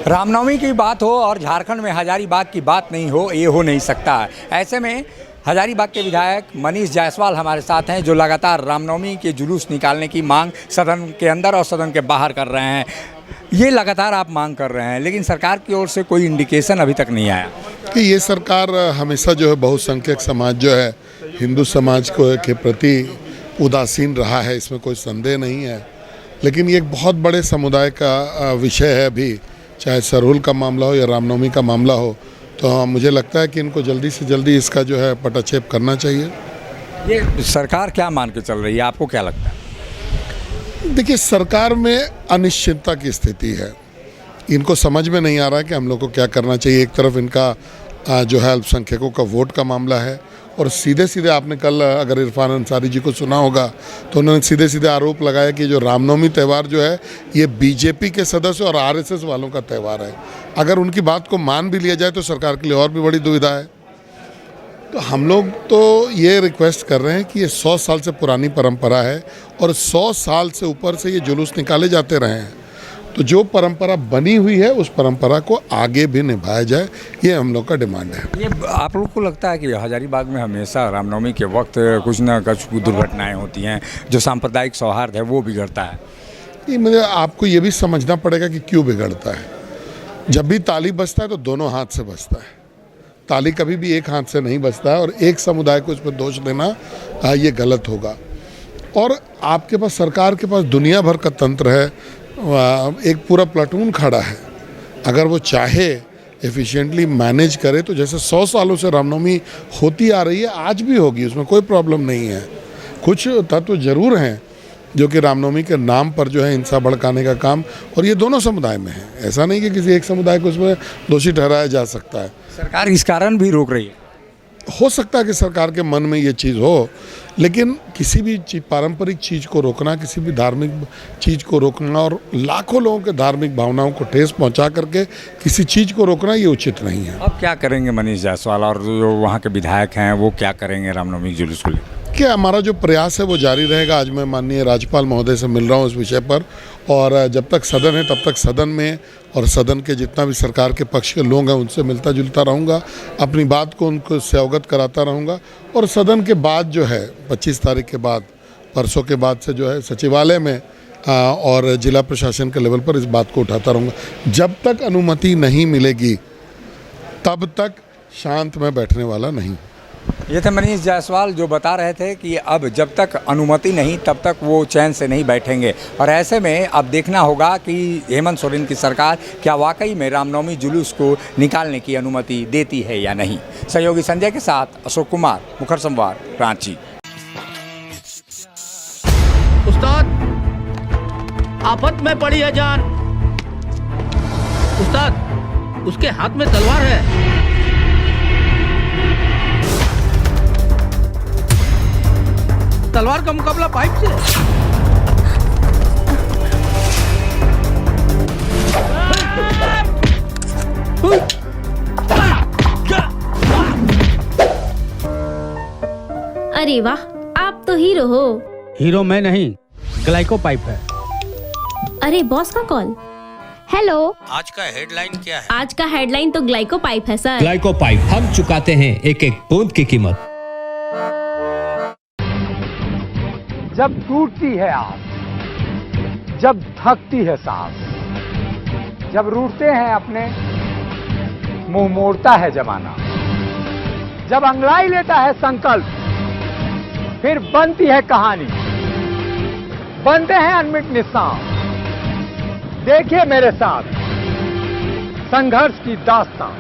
रामनवमी की बात हो और झारखंड में हजारीबाग की बात नहीं हो, ये हो नहीं सकता है। ऐसे में हजारीबाग के विधायक मनीष जायसवाल हमारे साथ हैं, जो लगातार रामनवमी के जुलूस निकालने की मांग सदन के अंदर और सदन के बाहर कर रहे हैं। ये लगातार आप मांग कर रहे हैं, लेकिन सरकार की ओर से कोई इंडिकेशन अभी तक नहीं आया कि ये सरकार हमेशा जो है बहुसंख्यक समाज जो है हिंदू समाज को के प्रति उदासीन रहा है, इसमें कोई संदेह नहीं है। लेकिन ये एक बहुत बड़े समुदाय का विषय है अभी, चाहे सरहुल का मामला हो या रामनवमी का मामला हो, तो मुझे लगता है कि इनको जल्दी से जल्दी इसका जो है पटाक्षेप करना चाहिए। ये सरकार क्या मान के चल रही है, आपको क्या लगता है? देखिए, सरकार में अनिश्चितता की स्थिति है। इनको समझ में नहीं आ रहा है कि हम लोग को क्या करना चाहिए। एक तरफ इनका जो है अल्पसंख्यकों का वोट का मामला है, और सीधे सीधे आपने कल अगर इरफान अंसारी जी को सुना होगा तो उन्होंने सीधे सीधे आरोप लगाया कि जो रामनवमी त्यौहार जो है ये बीजेपी के सदस्य और आरएसएस वालों का त्यौहार है। अगर उनकी बात को मान भी लिया जाए तो सरकार के लिए और भी बड़ी दुविधा है। तो हम लोग तो ये रिक्वेस्ट कर रहे हैं कि ये 100 साल से पुरानी परंपरा है और 100 साल से ऊपर से ये जुलूस निकाले जाते रहे हैं, तो जो परंपरा बनी हुई है उस परंपरा को आगे भी निभाया जाए, ये हम लोग का डिमांड है। ये आप लोग को लगता है कि हजारीबाग में हमेशा रामनवमी के वक्त कुछ न कुछ दुर्घटनाएं होती हैं, जो सांप्रदायिक सौहार्द है वो बिगड़ता है? ये मुझे आपको ये भी समझना पड़ेगा कि क्यों बिगड़ता है। जब भी ताली बजता है तो दोनों हाथ से बजता है, ताली कभी भी एक हाथ से नहीं बजता है, और एक समुदाय को इस पर दोष देना ये गलत होगा। और आपके पास सरकार के पास दुनिया भर का तंत्र है, एक पूरा प्लाटून खड़ा है। अगर वो चाहे एफिशिएंटली मैनेज करे तो जैसे 100 सालों से रामनवमी होती आ रही है आज भी होगी, उसमें कोई प्रॉब्लम नहीं है। कुछ तत्व जरूर हैं जो कि रामनवमी के नाम पर जो है हिंसा भड़काने का काम, और ये दोनों समुदाय में है। ऐसा नहीं कि किसी एक समुदाय को उसमें दोषी ठहराया जा सकता है। सरकार इस कारण भी रोक रही है। हो सकता है कि सरकार के मन में ये चीज़ हो, लेकिन किसी भी पारंपरिक चीज़ को रोकना, किसी भी धार्मिक चीज़ को रोकना और लाखों लोगों के धार्मिक भावनाओं को ठेस पहुंचा करके किसी चीज़ को रोकना, ये उचित नहीं है। अब क्या करेंगे मनीष जायसवाल और जो वहाँ के विधायक हैं वो क्या करेंगे रामनवमी जुलूस को लेकर? क्या हमारा जो प्रयास है वो जारी रहेगा। आज मैं माननीय राज्यपाल महोदय से मिल रहा हूँ इस विषय पर, और जब तक सदन है तब तक सदन में और सदन के जितना भी सरकार के पक्ष के लोग हैं उनसे मिलता जुलता रहूँगा, अपनी बात को उनको से अवगत कराता रहूँगा। और सदन के बाद जो है 25 तारीख के बाद, परसों के बाद से जो है सचिवालय में और जिला प्रशासन के लेवल पर इस बात को उठाता रहूँगा। जब तक अनुमति नहीं मिलेगी तब तक शांत में बैठने वाला नहीं। ये थे मनीष जायसवाल, जो बता रहे थे कि अब जब तक अनुमति नहीं तब तक वो चैन से नहीं बैठेंगे। और ऐसे में अब देखना होगा कि हेमंत सोरेन की सरकार क्या वाकई में रामनवमी जुलूस को निकालने की अनुमति देती है या नहीं। सहयोगी संजय के साथ अशोक कुमार, मुखर संवाद, रांची। उस्ताद, आफत में पड़ी है जान। उस्ताद, उसके हाथ में तलवार है। तलवार का मुकाबला पाइप से। अरे वाह, आप तो हीरो हो। हीरो मैं नहीं, ग्लाइको पाइप है। अरे बॉस का कॉल। हेलो, आज का हेडलाइन क्या है? आज का हेडलाइन तो ग्लाइको पाइप है सर। ग्लाइको पाइप, हम चुकाते हैं एक एक बूंद की कीमत। जब टूटती है आस, जब थकती है सांस, जब रूठते हैं अपने, मुंह मोड़ता है जमाना, जब अंगड़ाई लेता है संकल्प, फिर बनती है कहानी, बनते हैं अनमिट निशान। देखिए मेरे साथ संघर्ष की दास्तां।